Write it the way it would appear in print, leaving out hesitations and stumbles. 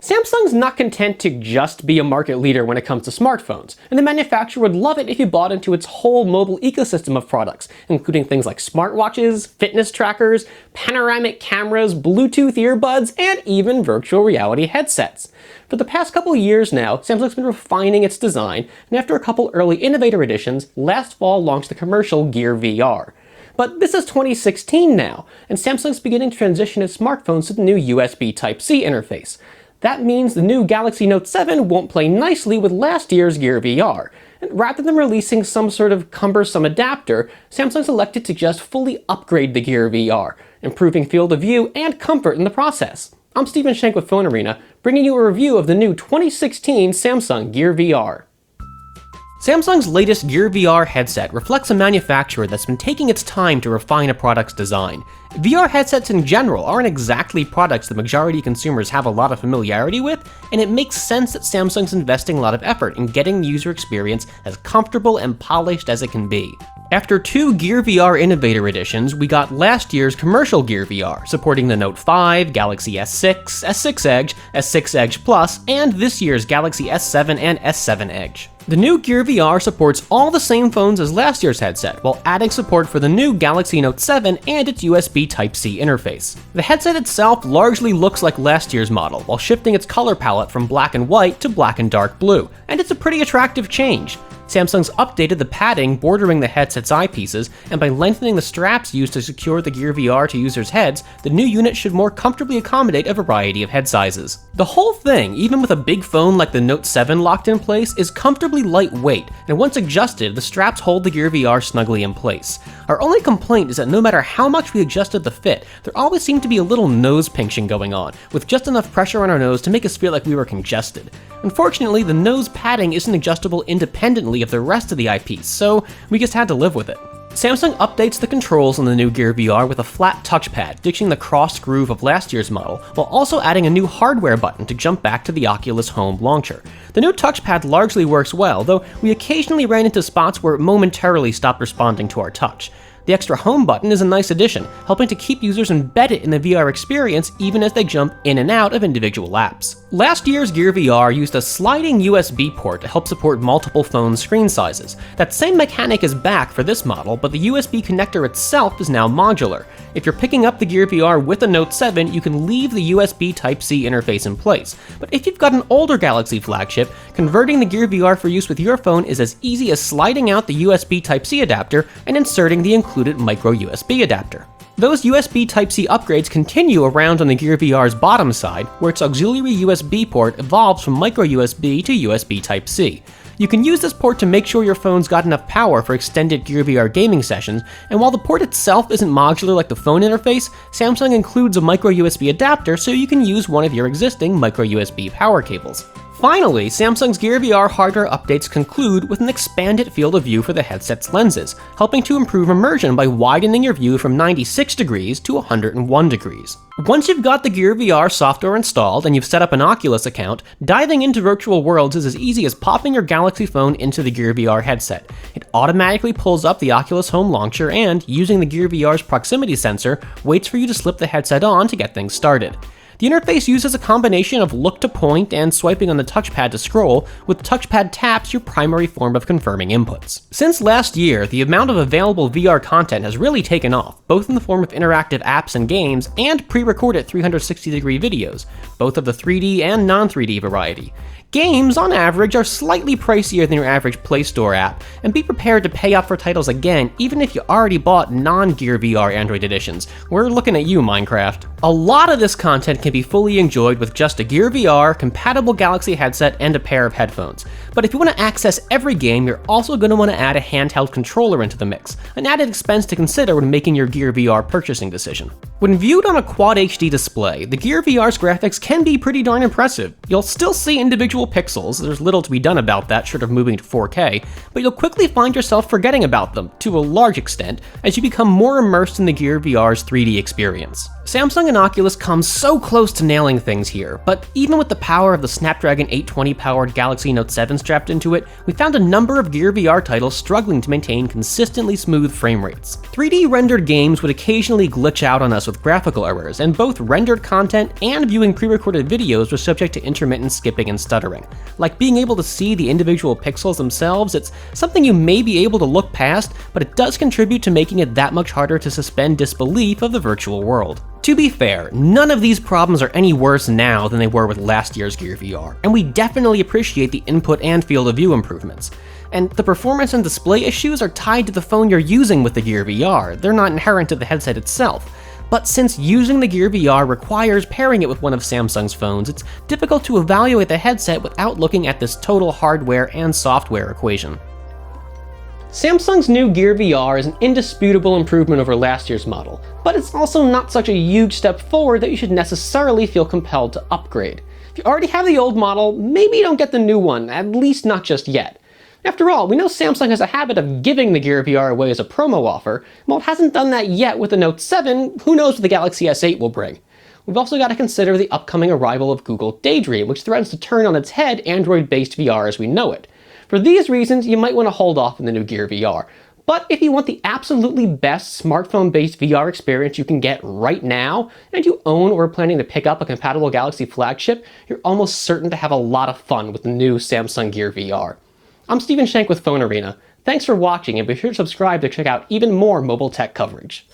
Samsung's not content to just be a market leader when it comes to smartphones, and the manufacturer would love it if you bought into its whole mobile ecosystem of products, including things like smartwatches, fitness trackers, panoramic cameras, Bluetooth earbuds, and even virtual reality headsets. For the past couple years now, Samsung's been refining its design, and after a couple early innovator editions, last fall launched the commercial Gear VR. But this is 2016 now, and Samsung's beginning to transition its smartphones to the new USB Type-C interface. That means the new Galaxy Note 7 won't play nicely with last year's Gear VR. And rather than releasing some sort of cumbersome adapter, Samsung's elected to just fully upgrade the Gear VR, improving field of view and comfort in the process. I'm Stephen Shank with Phone Arena, bringing you a review of the new 2016 Samsung Gear VR. Samsung's latest Gear VR headset reflects a manufacturer that's been taking its time to refine a product's design. VR headsets in general aren't exactly products the majority of consumers have a lot of familiarity with, and it makes sense that Samsung's investing a lot of effort in getting the user experience as comfortable and polished as it can be. After two Gear VR Innovator Editions, we got last year's commercial Gear VR, supporting the Note 5, Galaxy S6, S6 Edge, S6 Edge Plus, and this year's Galaxy S7 and S7 Edge. The new Gear VR supports all the same phones as last year's headset, while adding support for the new Galaxy Note 7 and its USB Type-C interface. The headset itself largely looks like last year's model, while shifting its color palette from black and white to black and dark blue, and it's a pretty attractive change. Samsung's updated the padding bordering the headset's eyepieces, and by lengthening the straps used to secure the Gear VR to users' heads, the new unit should more comfortably accommodate a variety of head sizes. The whole thing, even with a big phone like the Note 7 locked in place, is comfortably lightweight, and once adjusted, the straps hold the Gear VR snugly in place. Our only complaint is that no matter how much we adjusted the fit, there always seemed to be a little nose pinching going on, with just enough pressure on our nose to make us feel like we were congested. Unfortunately, the nose padding isn't adjustable independently of the rest of the eyepiece, so we just had to live with it. Samsung updates the controls on the new Gear VR with a flat touchpad, ditching the crossed groove of last year's model, while also adding a new hardware button to jump back to the Oculus Home launcher. The new touchpad largely works well, though we occasionally ran into spots where it momentarily stopped responding to our touch. The extra home button is a nice addition, helping to keep users embedded in the VR experience even as they jump in and out of individual apps. Last year's Gear VR used a sliding USB port to help support multiple phone screen sizes. That same mechanic is back for this model, but the USB connector itself is now modular. If you're picking up the Gear VR with a Note 7, you can leave the USB Type-C interface in place. But if you've got an older Galaxy flagship, converting the Gear VR for use with your phone is as easy as sliding out the USB Type-C adapter and inserting the included micro USB adapter. Those USB Type-C upgrades continue around on the Gear VR's bottom side, where its auxiliary USB port evolves from micro USB to USB Type-C. You can use this port to make sure your phone's got enough power for extended Gear VR gaming sessions, and while the port itself isn't modular like the phone interface, Samsung includes a micro USB adapter so you can use one of your existing micro USB power cables. Finally, Samsung's Gear VR hardware updates conclude with an expanded field of view for the headset's lenses, helping to improve immersion by widening your view from 96 degrees to 101 degrees. Once you've got the Gear VR software installed and you've set up an Oculus account, diving into virtual worlds is as easy as popping your Galaxy phone into the Gear VR headset. It automatically pulls up the Oculus Home launcher and, using the Gear VR's proximity sensor, waits for you to slip the headset on to get things started. The interface uses a combination of look to point and swiping on the touchpad to scroll, with touchpad taps your primary form of confirming inputs. Since last year, the amount of available VR content has really taken off, both in the form of interactive apps and games, and pre-recorded 360-degree videos, both of the 3D and non-3D variety. Games, on average, are slightly pricier than your average Play Store app, and be prepared to pay up for titles again even if you already bought non-Gear VR Android editions. We're looking at you, Minecraft. A lot of this content can be fully enjoyed with just a Gear VR, compatible Galaxy headset, and a pair of headphones. But if you want to access every game, you're also going to want to add a handheld controller into the mix, an added expense to consider when making your Gear VR purchasing decision. When viewed on a Quad HD display, the Gear VR's graphics can be pretty darn impressive. You'll still see individual pixels, there's little to be done about that short of moving to 4K, but you'll quickly find yourself forgetting about them, to a large extent, as you become more immersed in the Gear VR's 3D experience. Samsung and Oculus come so close to nailing things here, but even with the power of the Snapdragon 820 powered Galaxy Note 7 strapped into it, we found a number of Gear VR titles struggling to maintain consistently smooth frame rates. 3D rendered games would occasionally glitch out on us with graphical errors, and both rendered content and viewing pre-recorded videos were subject to intermittent skipping and stuttering. Like being able to see the individual pixels themselves, it's something you may be able to look past, but it does contribute to making it that much harder to suspend disbelief of the virtual world. To be fair, none of these problems are any worse now than they were with last year's Gear VR, and we definitely appreciate the input and field of view improvements. And the performance and display issues are tied to the phone you're using with the Gear VR, they're not inherent to the headset itself. But since using the Gear VR requires pairing it with one of Samsung's phones, it's difficult to evaluate the headset without looking at this total hardware and software equation. Samsung's new Gear VR is an indisputable improvement over last year's model, but it's also not such a huge step forward that you should necessarily feel compelled to upgrade. If you already have the old model, maybe you don't get the new one, at least not just yet. After all, we know Samsung has a habit of giving the Gear VR away as a promo offer, and while it hasn't done that yet with the Note 7, who knows what the Galaxy S8 will bring. We've also got to consider the upcoming arrival of Google Daydream, which threatens to turn on its head Android-based VR as we know it. For these reasons, you might want to hold off on the new Gear VR. But if you want the absolutely best smartphone-based VR experience you can get right now, and you own or are planning to pick up a compatible Galaxy flagship, you're almost certain to have a lot of fun with the new Samsung Gear VR. I'm Stephen Shank with Phone Arena. Thanks for watching, and be sure to subscribe to check out even more mobile tech coverage.